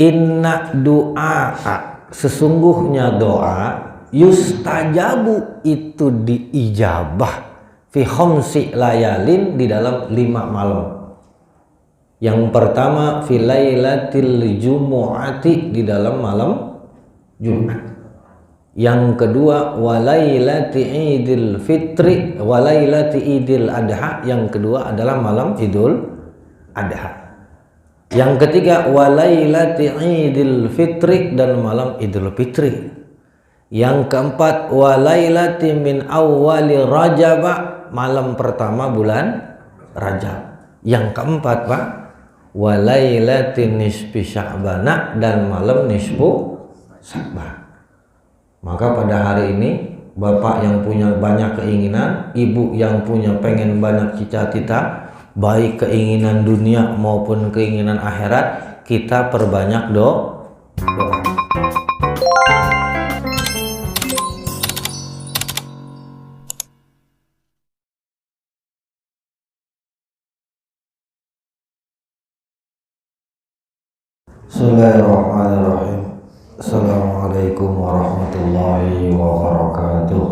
Inna doa, sesungguhnya doa, yustajabu itu diijabah fi khamsi layalin di dalam 5 malam. Yang pertama fi lailatil jumu'ati di dalam malam Jumat. Yang kedua walailati idil fitri walailati idil adha, yang kedua adalah malam idul adha. Yang ketiga walailati idil fitri dan malam idul fitri. Yang keempat walailati min awwali rajab, malam pertama bulan Rajab. Yang keempat Pak, walailati nisfi sya'bana dan malam nisfu Sya'ban. Maka pada hari ini bapak yang punya banyak keinginan, ibu yang punya pengen banyak cita-cita, baik keinginan dunia maupun keinginan akhirat, kita perbanyak doa. Bismillahirrahmanirrahim. Assalamualaikum warahmatullahi wabarakatuh.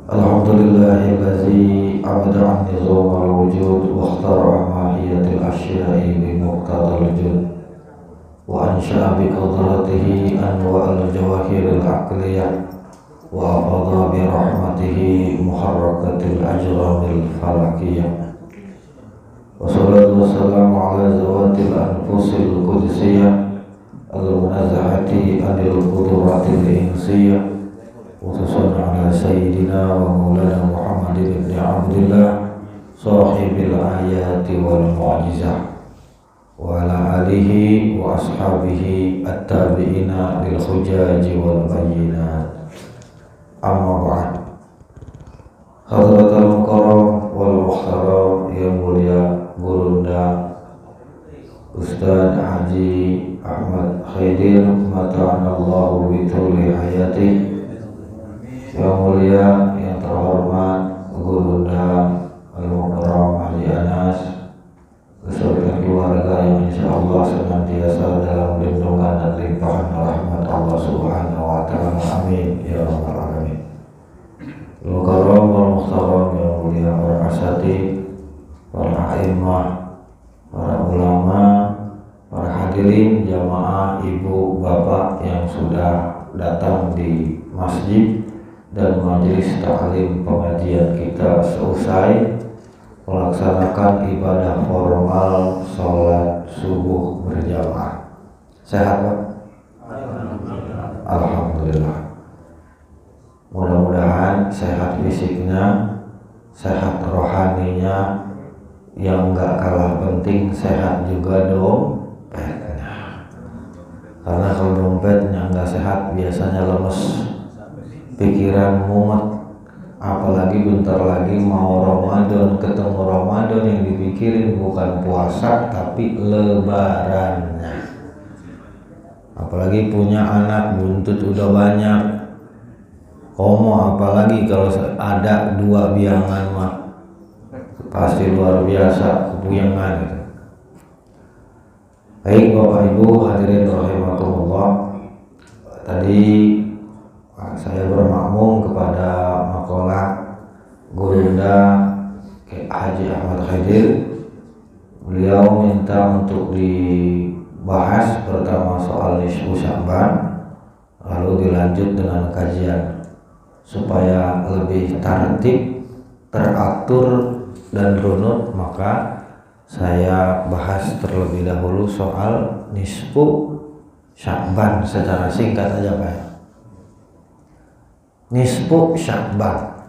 Alhamdulillahillazi abda'a nizamal wujud wa ikhtara'a mahiyatil asya'i bi muqtadal jud wa ansha'a bi qudratihi anwa'al jawahiril aqliyah wa afadha bi rahmatihi muharrakatil ajramil falakiyah. Wassalatu wassalamu ala zawatil anfusil qudsiyah al-munazzahati anil quduratil insiyah, khususan ala sayyidina wa maulana Muhammadin ibn Abdillah sahibil ayati wal mu'jizah wa ala alihi wa ashabihi at-tabi'ina lil hujaji wal bayyinat. Amma ba'd. Hadratul mukarram wal muhtaram, yang mulia Gurunda Ustaz Haji Ahmad Khaidir mata'anallahu bituli hayati, yang mulia yang terhormat Gurunda Al-Mukarram Haji Anas beserta keluarga yang insyaallah senantiasa dalam lindungan dan limpahan rahmat Allah Subhanahu wa ta'ala, amin ya rabbal alamin. Al-Mukarram wal-Muhtaram, yang mulia para asatidz, para a'immah, para ulama, para hadirin jamaah, ibu bapak yang sudah datang di masjid dan majelis taklim pengajian kita seusai melaksanakan ibadah formal sholat subuh berjamaah. Sehat Pak? Alhamdulillah. Mudah-mudahan sehat fisiknya, sehat rohaninya, yang gak kalah penting sehat juga dompetnya. Karena kalau dompetnya gak sehat biasanya lemes, pikiran mumet, apalagi bentar lagi mau Ramadan. Ketemu Ramadan yang dipikirin bukan puasa tapi lebarannya. Apalagi punya anak buntut udah banyak, komo apalagi kalau ada 2 biangan mah pasti luar biasa kepuyangan gitu. Baik Bapak Ibu hadirin rahimakumullah, tadi saya bermakmum kepada makalah Gurunda Haji Ahmad Khaidir. Beliau minta untuk dibahas pertama soal nisfu Sya'ban, lalu dilanjut dengan kajian supaya lebih tertib, teratur dan runut. Maka saya bahas terlebih dahulu soal nisfu Sya'ban secara singkat aja Pak. Nisfu Sya'ban,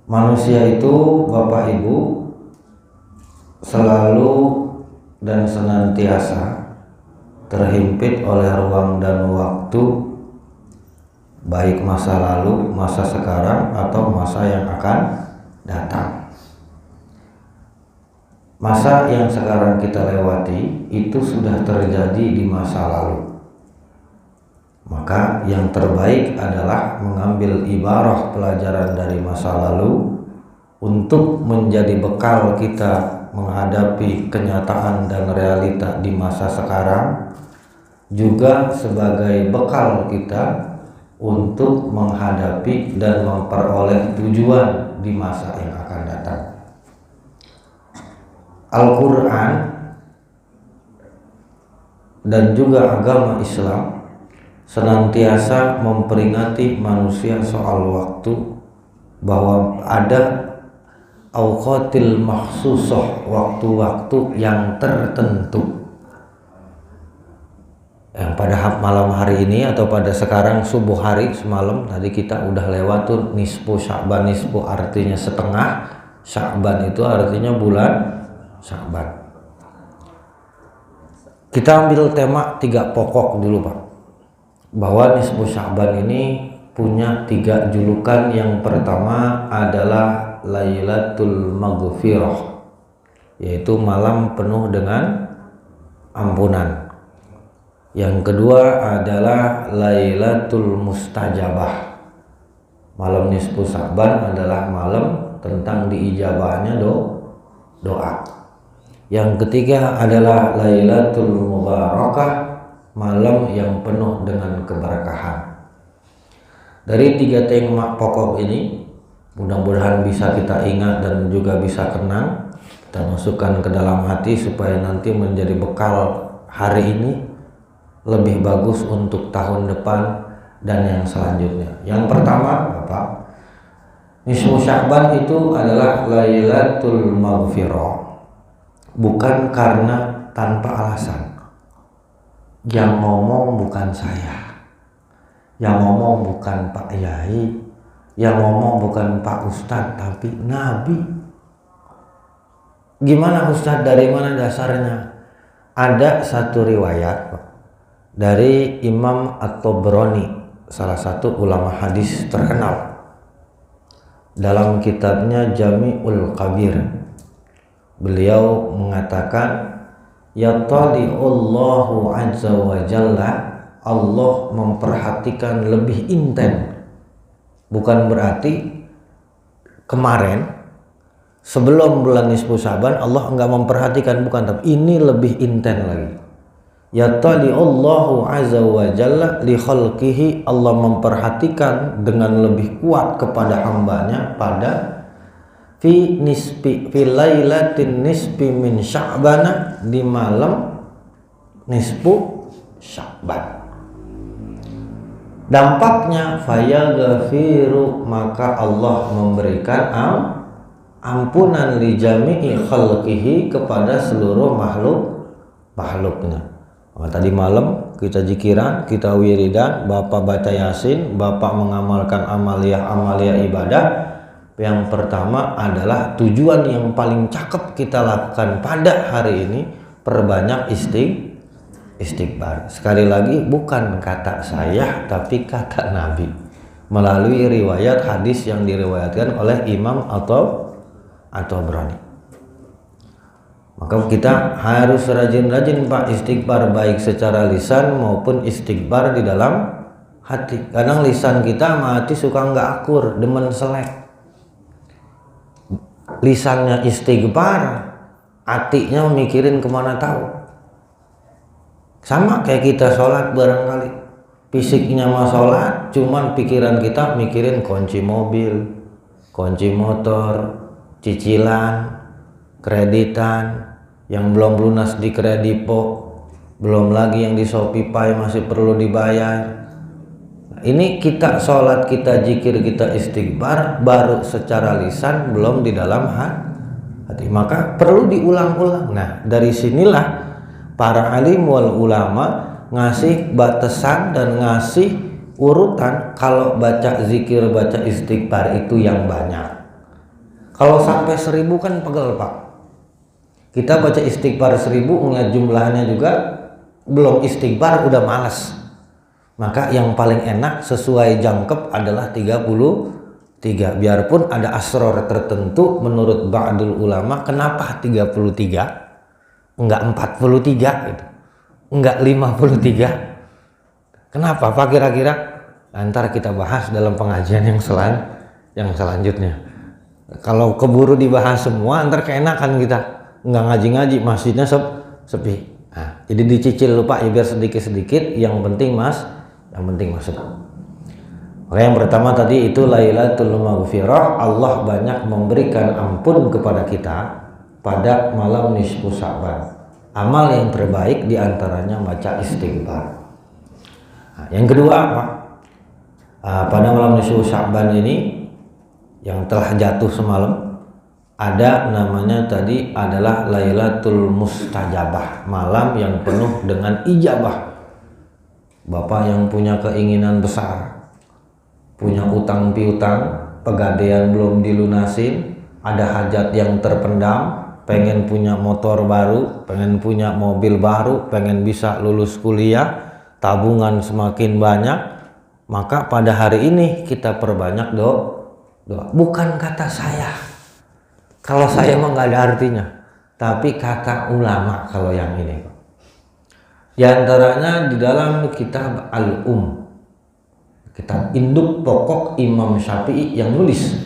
manusia itu Bapak Ibu selalu dan senantiasa terhimpit oleh ruang dan waktu, baik masa lalu, masa sekarang, atau masa yang akan datang. Masa yang sekarang kita lewati itu sudah terjadi di masa lalu. Maka yang terbaik adalah mengambil ibarah pelajaran dari masa lalu untuk menjadi bekal kita menghadapi kenyataan dan realita di masa sekarang, juga sebagai bekal kita untuk menghadapi dan memperoleh tujuan di masa yang akan datang. Al-Quran dan juga agama Islam senantiasa memperingati manusia soal waktu, bahwa ada awqatil makhsusah, waktu-waktu yang tertentu, yang pada malam hari ini atau pada sekarang subuh hari semalam tadi kita udah lewat tuh nisfu Sya'ban. Nisfu artinya setengah, Sya'ban itu artinya bulan Sya'ban. Kita ambil tema 3 pokok dulu Pak, bahwa nisfu Sya'ban ini punya 3 julukan. Yang pertama adalah Lailatul Maghfirah, yaitu malam penuh dengan ampunan. Yang kedua adalah Lailatul Mustajabah, malam nisfu Sya'ban adalah malam tentang diijabahnya doa. Yang ketiga adalah Lailatul Mubarakah, malam yang penuh dengan keberkahan. Dari 3 tema pokok ini mudah-mudahan bisa kita ingat dan juga bisa kenang, kita masukkan ke dalam hati supaya nanti menjadi bekal hari ini lebih bagus untuk tahun depan dan yang selanjutnya. Yang pertama Bapak, nisfu Sya'ban itu adalah Lailatul Maghfirah, bukan karena tanpa alasan. Yang ngomong bukan saya, yang ngomong bukan Pak Yai, yang ngomong bukan Pak Ustadz, tapi Nabi. Gimana Ustadz, dari mana dasarnya? Ada satu riwayat dari Imam At-Tabrani, salah satu ulama hadis terkenal, dalam kitabnya Jami'ul Kabir. Beliau mengatakan, Yatali'ullahu azza wa jalla, Allah memperhatikan lebih intens. Bukan berarti kemarin sebelum bulan nisfu Sya'ban Allah enggak memperhatikan, bukan, tapi ini lebih intens lagi. Yatali'ullahu azza wa jalla li khalqihi, Allah memperhatikan dengan lebih kuat kepada hambanya pada fi lailatin nisfi min Sya'ban, di malam nisfu Sya'ban. Dampaknya fayaghfiru, maka Allah memberikan ampunan li jami'i khalqihi, kepada seluruh makhluknya. Tadi malam kita zikiran, kita wiridan, Bapak baca Yasin, Bapak mengamalkan amalia ibadah. Yang pertama adalah tujuan yang paling cakep kita lakukan pada hari ini, perbanyak istighfar. Sekali lagi, bukan kata saya tapi kata Nabi melalui riwayat hadis yang diriwayatkan oleh Imam At-Tabrani. Maka kita harus rajin-rajin Pak istighfar, baik secara lisan maupun istighfar di dalam hati. Kadang lisan kita sama hati suka nggak akur, demen selek. Lisannya istighfar, hatinya mikirin kemana tahu. Sama kayak kita sholat barangkali, fisiknya mah sholat, cuman pikiran kita mikirin kunci mobil, kunci motor, cicilan, kreditan yang belum lunas di Kredipo, belum lagi yang di Shopee masih perlu dibayar. Ini kita sholat, kita zikir, kita istighfar baru secara lisan, belum di dalam hati. Maka perlu diulang-ulang. Nah, dari sinilah para alim wal ulama ngasih batasan dan ngasih urutan. Kalau baca zikir, baca istighfar itu yang banyak. Kalau sampai 1000 kan pegel Pak. Kita baca istighfar 1000, ngeliat jumlahnya juga belum istighfar udah malas. Maka yang paling enak sesuai jangkep adalah 33. Biarpun ada asror tertentu menurut ba'dul ulama, kenapa 33? Enggak 43 gitu. Enggak 53. Kenapa Pak kira-kira? Ntar kita bahas dalam pengajian yang selanjutnya. Kalau keburu dibahas semua ntar keenakan kita. nggak ngaji-ngaji, masjidnya sepi. Nah, jadi dicicil lupa ya biar sedikit-sedikit, yang penting masuk. Oke, yang pertama tadi itu Lailatul Maghfirah, Allah banyak memberikan ampun kepada kita pada malam nisfu Sya'ban. Amal yang terbaik diantaranya baca istighfar. Nah, yang kedua apa? Pada malam nisfu Sya'ban ini yang telah jatuh semalam, ada namanya tadi adalah Lailatul Mustajabah, malam yang penuh dengan ijabah. Bapak yang punya keinginan besar, punya utang piutang, pegadaian belum dilunasin, ada hajat yang terpendam, pengen punya motor baru, pengen punya mobil baru, pengen bisa lulus kuliah, tabungan semakin banyak, maka pada hari ini kita perbanyak doa. Bukan kata saya, kalau saya mah nggak ada artinya, tapi kata ulama kalau yang ini. Di antaranya di dalam kitab Al-Um, kitab induk pokok Imam Syafi'i yang nulis,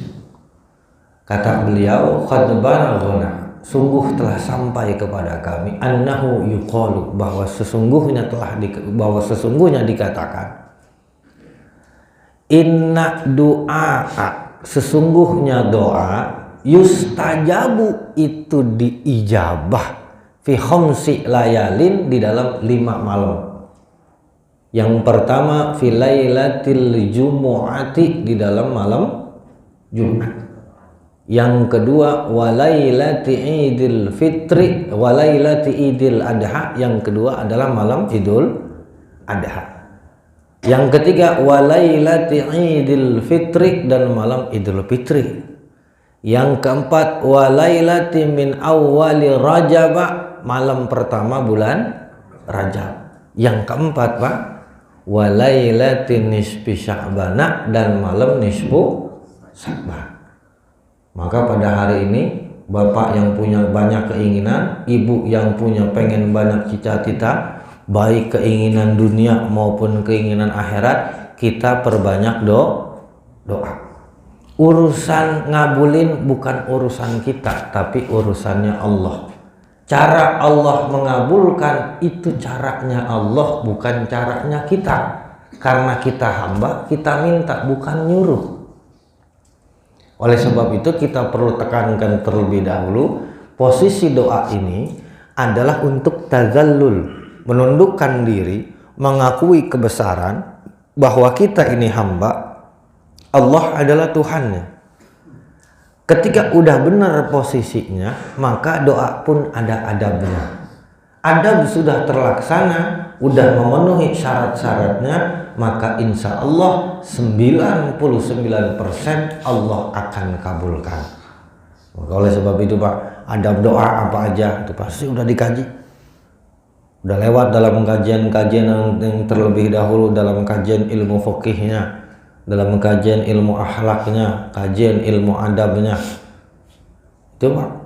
kata beliau, qad balaghana, sungguh telah sampai kepada kami, annahu yuqalu, bahwa sesungguhnya dikatakan, inna du'a, sesungguhnya doa, yustajabu itu diijabah, fi khamsi layalin, di dalam 5 malam. Yang pertama fi lailatil jumu'ati, di dalam malam Jumat. Yang kedua walailati idil fitri, walailati idil adha, yang kedua adalah malam idul adha. Yang ketiga walailati idil fitri, dan malam idul fitri. Yang keempat walailati min awwali rajab, malam pertama bulan Rajab. Yang keempat Pak, walailati nisfi Sya'ban, dan malam nisfu Sya'ban. Maka pada hari ini bapak yang punya banyak keinginan, ibu yang punya pengen banyak cita-cita, baik keinginan dunia maupun keinginan akhirat, kita perbanyak doa. Urusan ngabulin bukan urusan kita, tapi urusannya Allah. Cara Allah mengabulkan itu caranya Allah, bukan caranya kita. Karena kita hamba, kita minta, bukan nyuruh. Oleh sebab itu kita perlu tekankan terlebih dahulu, posisi doa ini adalah untuk tazallul, menundukkan diri, mengakui kebesaran bahwa kita ini hamba, Allah adalah Tuhannya. Ketika udah benar posisinya, maka doa pun ada adabnya. Adab sudah terlaksana, udah memenuhi syarat-syaratnya, maka insya Allah 99% Allah akan kabulkan. Maka oleh sebab itu Pak, adab doa apa aja itu pasti udah dikaji. Udah lewat dalam kajian-kajian yang terlebih dahulu, dalam kajian ilmu fikihnya, dalam kajian ilmu akhlaknya, kajian ilmu adabnya. Itu Pak.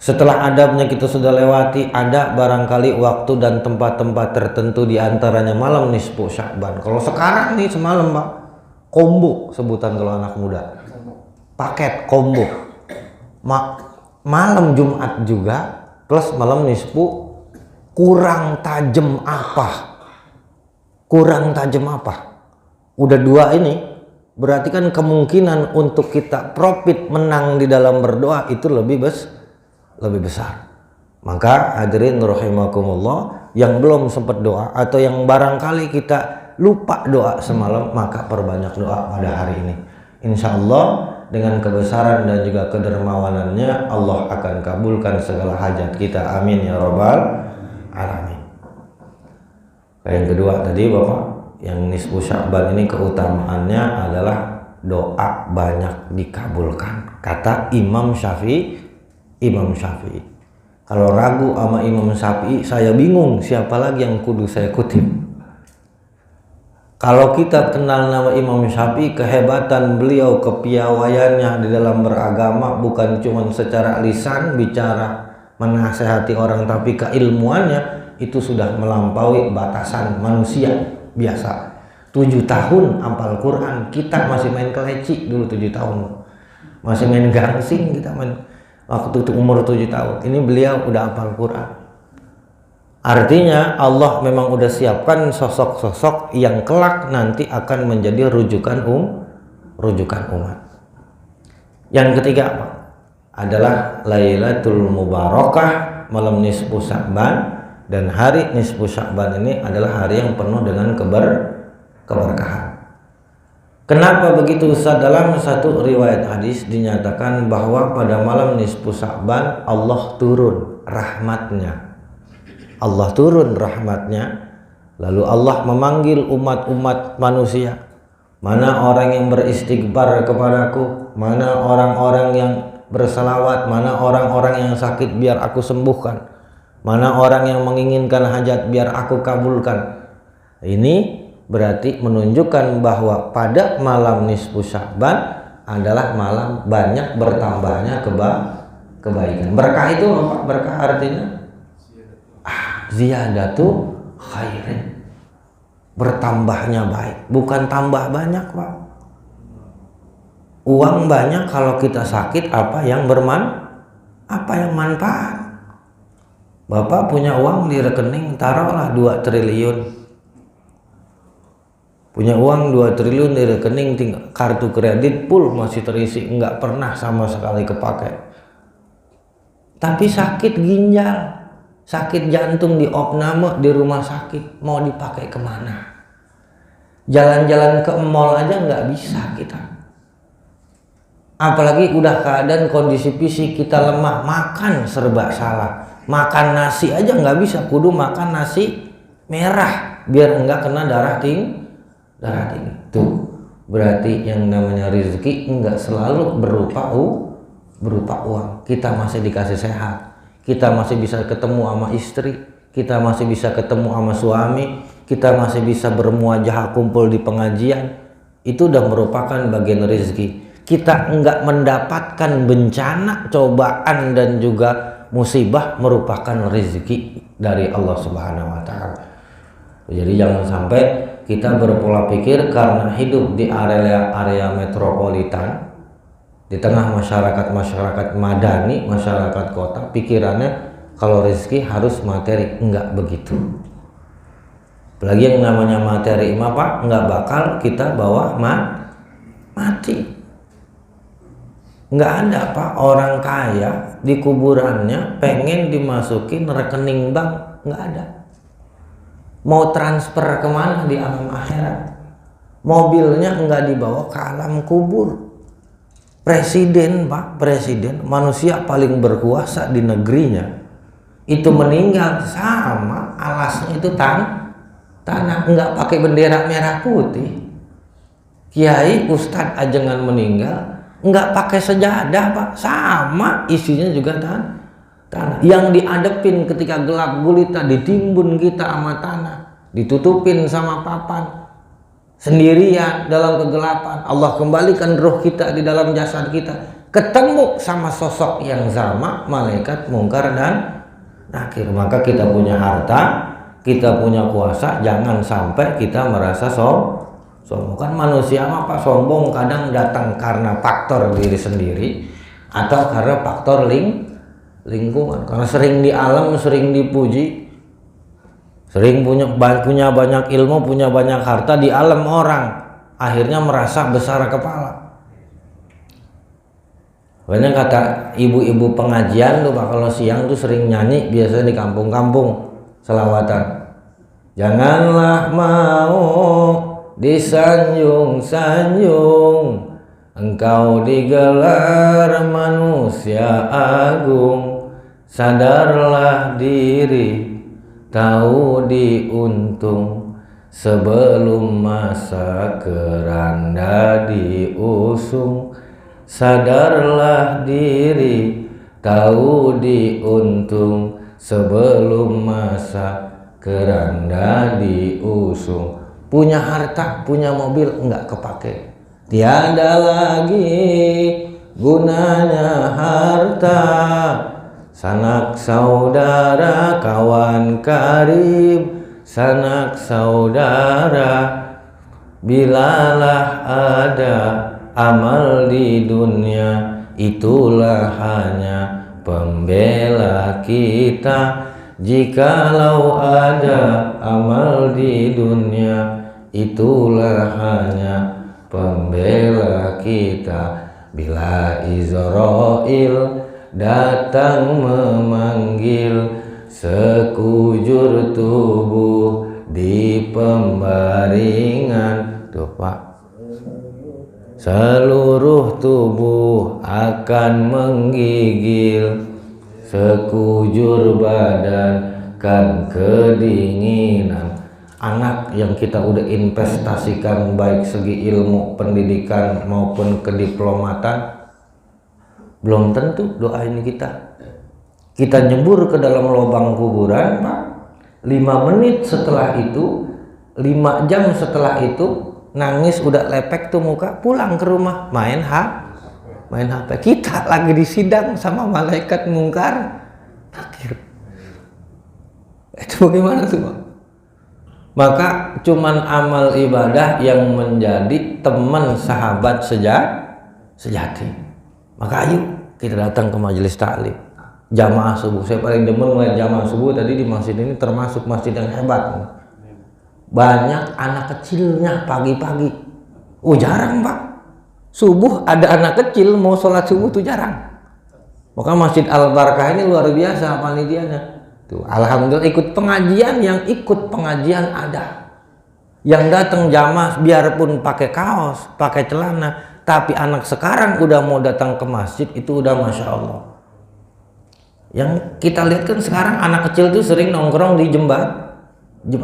Setelah adabnya kita sudah lewati, ada barangkali waktu dan tempat-tempat tertentu, diantaranya malam nisfu Sya'ban. Kalau sekarang nih semalam Pak, combo sebutan kalau anak muda, paket combo, malam Jumat juga plus malam nisfu. Kurang tajam apa? Udah 2 ini, berarti kan kemungkinan untuk kita profit menang di dalam berdoa itu lebih besar. Maka hadirin rahimakumullah, yang belum sempat doa atau yang barangkali kita lupa doa semalam, maka perbanyak doa pada hari ini. Insya Allah dengan kebesaran dan juga kedermawanannya, Allah akan kabulkan segala hajat kita. Amin ya rabbal alamin. Yang kedua tadi Bapak, yang nisfu Sya'ban ini keutamaannya adalah doa banyak dikabulkan. Kata Imam Syafi'i. Kalau ragu sama Imam Syafi'i, saya bingung siapa lagi yang kudu saya kutip. Kalau kita kenal nama Imam Syafi'i, kehebatan beliau, kepiawaiannya di dalam beragama, bukan cuma secara lisan bicara menasehati orang, tapi keilmuannya itu sudah melampaui batasan manusia biasa. 7 tahun hafal Quran, kita masih main keleci dulu 7 tahun, masih main gangsing kita main. waktu itu umur 7 tahun. Ini beliau udah hafal Quran. Artinya Allah memang udah siapkan sosok-sosok yang kelak nanti akan menjadi rujukan umat. Yang ketiga apa? Adalah Lailatul Mubarakah, malam nisfu Sya'ban, dan hari nisfu Sya'ban ini adalah hari yang penuh dengan keberkahan. Kenapa begitu? Dalam satu riwayat hadis dinyatakan bahwa pada malam nisfu Sya'ban Allah turun rahmatnya. Allah turun rahmatnya, lalu Allah memanggil umat-umat manusia. Mana orang yang beristighfar kepadaku, mana orang-orang yang berselawat, mana orang-orang yang sakit biar aku sembuhkan, mana orang yang menginginkan hajat biar aku kabulkan. Ini berarti menunjukkan bahwa pada malam nisfu Sya'ban adalah malam banyak bertambahnya kebaikan. Berkah itu apa? Berkah artinya ziyadatu khairin, bertambahnya baik, bukan tambah banyak, Pak. Uang banyak kalau kita sakit apa yang manfaat. Bapak punya uang di rekening taruhlah 2 triliun. Punya uang 2 triliun di rekening, tinggal kartu kredit full masih terisi, enggak pernah sama sekali kepake. Tapi sakit ginjal, sakit jantung di opname di rumah sakit, mau dipakai kemana? Jalan-jalan ke mall aja nggak bisa kita. Apalagi udah keadaan kondisi fisik kita lemah, makan serba salah. Makan nasi aja nggak bisa, kudu makan nasi merah biar enggak kena darah tinggi. Tuh berarti yang namanya rezeki enggak selalu berupa uang. Kita masih dikasih sehat, kita masih bisa ketemu sama istri, kita masih bisa ketemu sama suami, kita masih bisa bermuajah kumpul di pengajian. Itu udah merupakan bagian rezeki. Kita enggak mendapatkan bencana, cobaan dan juga musibah merupakan rezeki dari Allah Subhanahu wa taala. Jadi jangan sampai kita berpola pikir karena hidup di area metropolitan, di tengah masyarakat madani, masyarakat kota, pikirannya kalau rezeki harus materi. Enggak begitu. Apalagi yang namanya materi Pak, enggak bakal kita bawa mati. Enggak ada Pak orang kaya di kuburannya pengen dimasukin rekening bank, enggak ada. Mau transfer kemana di alam akhirat, mobilnya enggak dibawa ke alam kubur. Presiden Pak, presiden manusia paling berkuasa di negerinya itu meninggal sama alasnya itu tanah, enggak pakai bendera merah putih. Kiai ustadz ajengan meninggal enggak pakai sejadah Pak, sama isinya juga tanah. Yang diadepin ketika gelap gulita, ditimbun kita sama tanah, ditutupin sama papan, sendirian dalam kegelapan. Allah kembalikan roh kita di dalam jasad kita, ketemu sama sosok yang sama, malaikat mungkar dan nakir. Maka kita punya harta, kita punya kuasa, jangan sampai kita merasa sombong. Kan manusia apa sombong kadang datang karena faktor diri sendiri atau karena faktor lingkungan. Karena sering di alam, sering dipuji, sering punya banyak ilmu, punya banyak harta di alam orang, akhirnya merasa besar kepala. Banyak kata ibu-ibu pengajian tuh Pak, kalau siang tuh sering nyanyi biasanya di kampung-kampung selawatan. Janganlah mau disanjung-sanjung, engkau digelar manusia agung. Sadarlah diri, tahu diuntung, sebelum masa keranda diusung. Sadarlah diri, tahu diuntung, sebelum masa keranda diusung. Punya harta, punya mobil enggak kepake, tiada lagi gunanya harta. Sanak saudara kawan karib, sanak saudara, bilalah ada amal di dunia, itulah hanya pembela kita. Jikalau ada amal di dunia, itulah hanya pembela kita. Bila Israel datang memanggil, sekujur tubuh di pembaringan. Tuh Pak, seluruh tubuh akan menggigil, sekujur badan kan kedinginan. Anak yang kita udah investasikan baik segi ilmu, pendidikan maupun kediplomatan, belum tentu doain kita. Kita nyebur ke dalam lubang kuburan Pak, 5 menit setelah itu, 5 jam setelah itu, nangis udah lepek tuh muka, pulang ke rumah main HP. Kita lagi disidang sama malaikat mungkar nakir. Itu bagaimana tuh Pak? Maka cuman amal ibadah yang menjadi teman sahabat sejati. Maka ayo kita datang ke majelis taklim jamaah subuh. Saya paling demen melihat jamaah subuh tadi di masjid ini, termasuk masjid yang hebat. Banyak anak kecilnya pagi-pagi. Oh jarang Pak, subuh ada anak kecil mau sholat subuh tuh jarang. Maka Masjid Al-Barakah ini luar biasa panitianya. Tuh, alhamdulillah ikut pengajian, yang ikut pengajian ada. Yang datang jamaah biarpun pakai kaos, pakai celana, tapi anak sekarang udah mau datang ke masjid itu udah Masya Allah. Yang kita lihat kan sekarang anak kecil tuh sering nongkrong di jembatan.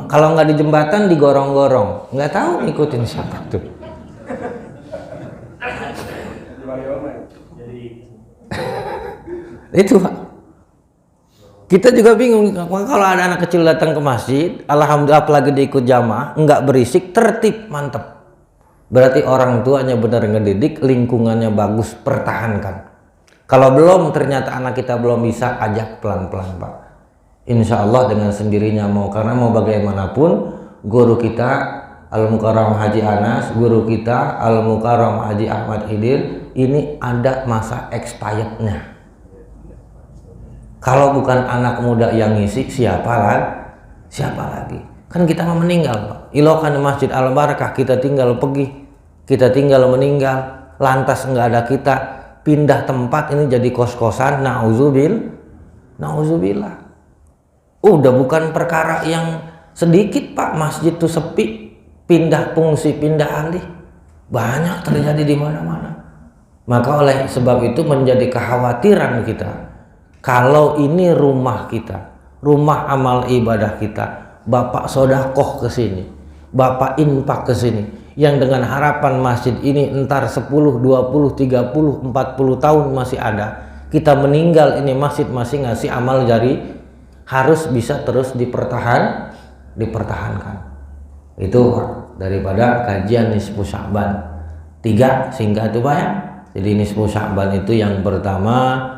Kalau nggak di jembatan, di gorong-gorong. Nggak tahu ngikutin siapa tuh. Itu Pak. Kita juga bingung kalau ada anak kecil datang ke masjid, alhamdulillah apalagi diikut jamaah, nggak berisik, tertib, mantep. Berarti orang tuanya benar ngedidik, lingkungannya bagus, pertahankan. Kalau belum, ternyata anak kita belum bisa, ajak pelan-pelan Pak. Insya Allah dengan sendirinya mau, karena mau bagaimanapun guru kita Al-Mukarram Haji Anas, guru kita Al-Mukarram Haji Ahmad Hidir, ini ada masa expirednya. Kalau bukan anak muda yang ngisi, siapa lagi? Kan kita mau meninggal Pak. Ilokan Masjid Al-Barakah, kita tinggal pergi, kita tinggal meninggal, lantas nggak ada kita, pindah tempat ini jadi kos-kosan, na'udzubillah. Udah bukan perkara yang sedikit Pak, masjid tuh sepi, pindah fungsi, pindah alih, banyak terjadi di mana-mana. Maka oleh sebab itu menjadi kekhawatiran kita, kalau ini rumah kita, rumah amal ibadah kita, Bapak sodakoh ke sini, Bapak infak ke sini, yang dengan harapan masjid ini entar 10, 20, 30, 40 tahun masih ada, kita meninggal ini masjid masih ngasih amal jari, harus bisa terus dipertahankan. Itu daripada kajian Nisfu Sya'ban 3 singkat itu Pak ya. Jadi Nisfu Sya'ban itu yang pertama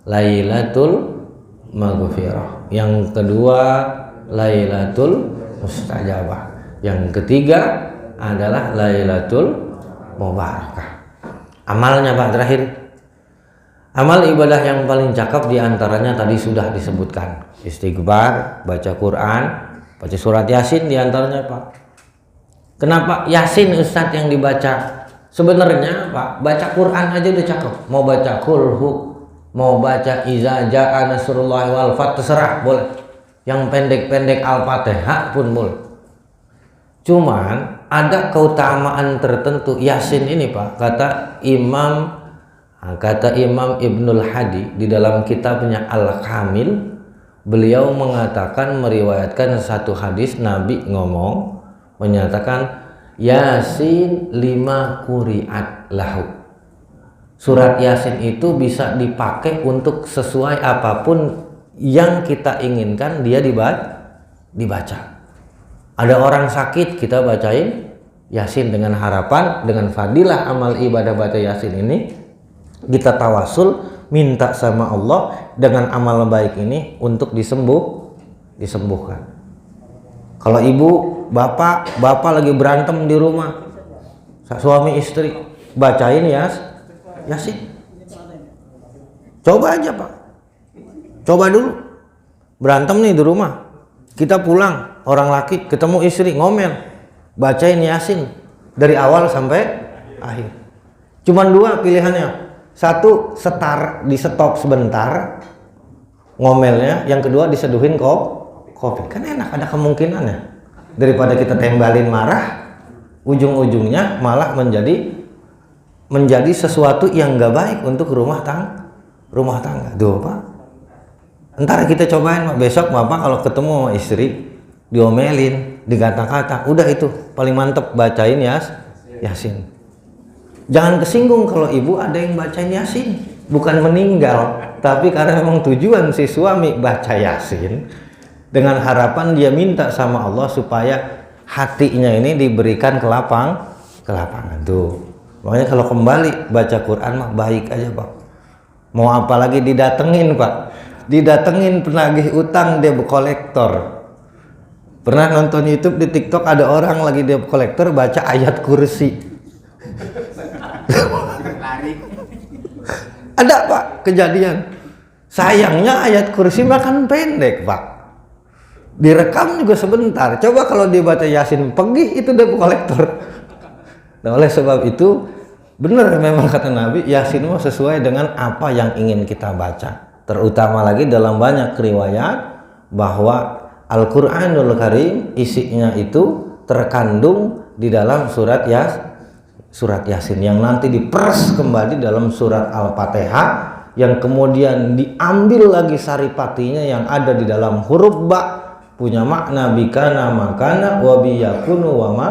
Lailatul Maghfirah, yang kedua Lailatul Mustajabah, yang ketiga adalah Lailatul Mubarakah. Amalnya Pak terakhir, amal ibadah yang paling cakep diantaranya tadi sudah disebutkan, istighfar, baca Quran, baca surat Yasin diantaranya Pak. Kenapa Yasin Ustadz yang dibaca? Sebenarnya Pak, baca Quran aja udah cakep. Mau baca Qulhu, mau baca Iza Ja'a Nasrullahi wal Fath, terserah boleh. Yang pendek-pendek Al-Fatihah pun boleh. Cuman ada keutamaan tertentu Yasin ini Pak, kata Imam Ibnul Hadi di dalam kitabnya Al-Kamil, beliau mengatakan, meriwayatkan satu hadis Nabi ngomong, menyatakan Yasin 5 quri'at lahu. Surat Yasin itu bisa dipakai untuk sesuai apapun yang kita inginkan dia dibaca. Ada orang sakit, kita bacain Yasin dengan harapan, dengan fadilah amal ibadah baca Yasin ini, kita tawasul minta sama Allah dengan amal baik ini untuk disembuhkan. Kalau ibu, bapak lagi berantem di rumah, suami istri, bacain Yasin. Coba aja Pak, Coba dulu. Berantem nih di rumah. Kita pulang, orang laki ketemu istri ngomel. Bacain Yasin dari awal sampai akhir. Cuman dua pilihannya. Satu, di stop sebentar ngomelnya. Yang kedua, diseduhin kopi. Kan enak, ada kemungkinannya. Daripada kita tembalin marah, ujung-ujungnya malah menjadi sesuatu yang gak baik untuk rumah tangga. Tuh Pak, ntar kita cobain Pak. Besok Bapak kalau ketemu sama istri diomelin, dikata-kata, udah itu paling mantep, bacain Yasin. Jangan kesinggung kalau ibu ada yang bacain Yasin, bukan meninggal, tapi karena memang tujuan si suami baca Yasin dengan harapan dia minta sama Allah supaya hatinya ini diberikan kelapangan tuh. Makanya kalau kembali baca Quran mah baik aja Pak. Mau apa lagi didatengin Pak, didatengin penagih utang, debt collector. Pernah nonton YouTube di TikTok ada orang lagi debt collector baca ayat kursi. Ada Pak kejadian. Sayangnya ayat kursi makan pendek Pak. Direkam juga sebentar. Coba kalau dia baca Yasin pergi, itu debt collector. Nah oleh sebab itu benar memang kata Nabi, Yasin sesuai dengan apa yang ingin kita baca. Terutama lagi dalam banyak riwayat bahwa Al-Quranul Karim isinya itu terkandung di dalam surat Yasin yang nanti diperas kembali dalam surat Al-Fatihah, yang kemudian diambil lagi saripatinya yang ada di dalam huruf ba, punya makna bikana makana wa biyakunu wa ma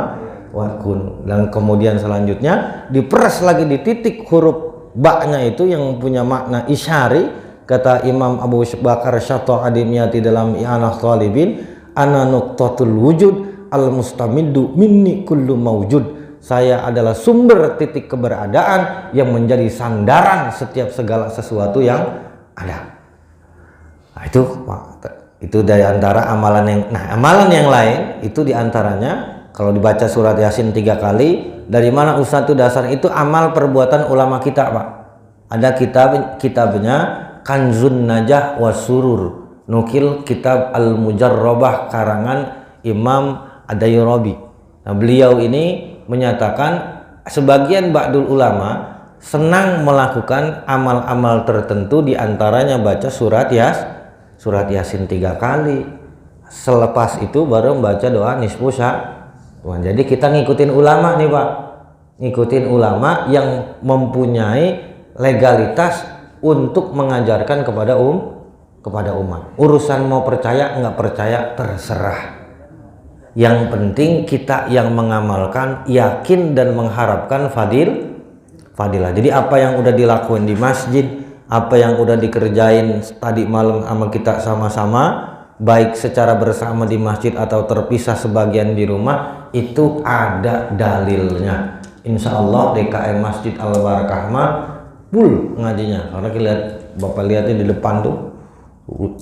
wakun, dan kemudian selanjutnya diperas lagi di titik huruf ba-nya itu yang punya makna isyari. Kata Imam Abu Bakar Syato Adimyati dalam I'anah Talibin, ana nuqtatul wujud al mustamiddu minni kullu mawjud. Saya adalah sumber titik keberadaan yang menjadi sandaran setiap segala sesuatu yang ada. Nah, itu dari antara amalan yang lain itu diantaranya. Kalau dibaca surat Yasin 3 kali, dari mana Ustaz itu dasar? Itu amal perbuatan ulama kita Pak. Ada kitabnya Kanzun Najah Wasurur, nukil kitab Al-Mujarrabah karangan Imam Ad-Dayrabi. Nah beliau ini menyatakan sebagian ba'dul ulama senang melakukan amal-amal tertentu, diantaranya baca surat Yasin 3 kali. Selepas itu baru membaca doa nisfu Tuhan. Jadi kita ngikutin ulama nih Pak, ngikutin ulama yang mempunyai legalitas untuk mengajarkan kepada umat. Urusan mau percaya nggak percaya terserah. Yang penting kita yang mengamalkan, yakin dan mengharapkan fadilah. Jadi apa yang udah dilakuin di masjid, apa yang udah dikerjain tadi malam sama kita sama-sama, baik secara bersama di masjid atau terpisah sebagian di rumah, itu ada dalilnya. Insya Allah DKM Masjid Al-Barakah full ngajinya, karena Bapak lihatnya di depan tuh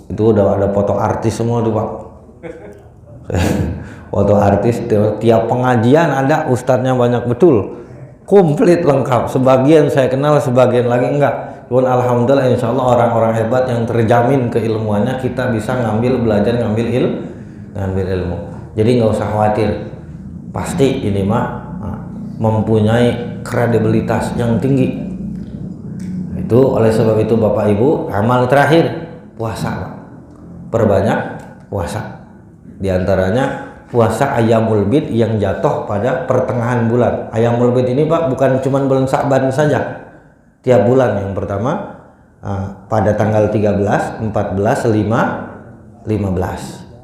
itu udah ada foto artis semua tuh Pak. Foto artis tiap pengajian ada, ustadznya banyak betul, komplit lengkap. Sebagian saya kenal, sebagian lagi enggak. Cuman alhamdulillah insya Allah orang-orang hebat yang terjamin keilmuannya, kita bisa belajar ngambil ilmu. Jadi nggak usah khawatir, pasti ini mempunyai kredibilitas yang tinggi. Itu oleh sebab itu Bapak Ibu, amal terakhir puasa Pak. Perbanyak puasa. Di antaranya puasa Ayyamul Bid yang jatuh pada pertengahan bulan. Ayyamul Bid ini Pak bukan cuma bulan Sa'ban saja. Tiap bulan, yang pertama pada tanggal 13, 14, 15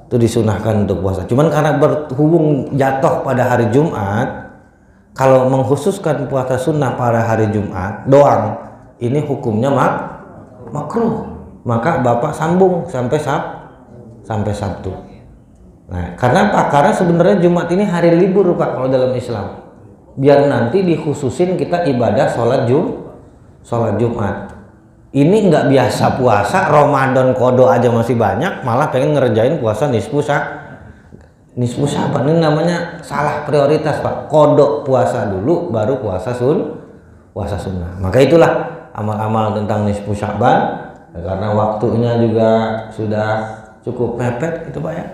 itu disunahkan untuk puasa. Cuman karena berhubung jatuh pada hari Jumat, kalau mengkhususkan puasa sunnah pada hari Jumat doang, ini hukumnya makruh. Maka Bapak sambung sampai Sabtu. Nah, karena apa? Karena sebenarnya Jumat ini hari libur Pak kalau dalam Islam. Biar nanti dikhususin kita ibadah sholat Jumat. Ini nggak biasa puasa, Ramadan kodo aja masih banyak, malah pengen ngerjain puasa nisfu Sya'ban. Ini namanya salah prioritas Pak. Kodo puasa dulu, baru puasa sunnah. Maka itulah amal-amal tentang nisfu Sya'ban karena waktunya juga sudah cukup mepet itu Pak ya.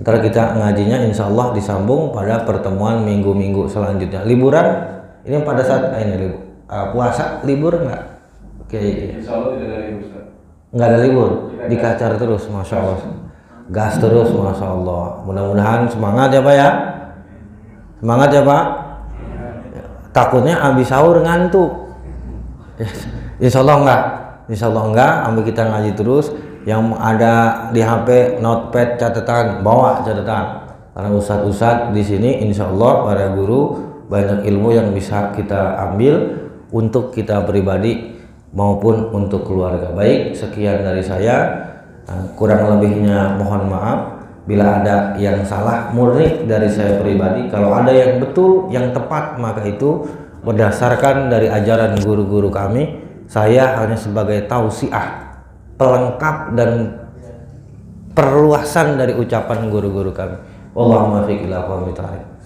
Ntar kita ngajinya insya Allah disambung pada pertemuan minggu-minggu selanjutnya. Liburan ini pada saat ini puasa libur nggak? Oke. Insya Allah tidak ada libur. Nggak ada libur, dikacar terus, masya Allah. Gas terus, masya Allah. Mudah-mudahan semangat ya Pak ya. Semangat ya Pak. Takutnya habis sahur ngantuk. Insya Allah enggak. Insya Allah enggak. Ambil kita ngaji terus. Yang ada di HP notepad catatan, bawa catatan. Karena ustadz-ustadz di sini insya Allah para guru banyak ilmu yang bisa kita ambil untuk kita pribadi maupun untuk keluarga. Baik, sekian dari saya. Kurang lebihnya mohon maaf. Bila ada yang salah murni dari saya pribadi. Kalau ada yang betul, yang tepat, maka itu berdasarkan dari ajaran guru-guru kami. Saya hanya sebagai tausiah, pelengkap dan perluasan dari ucapan guru-guru kami. Wallahumma fiq ila aqwamit thariq.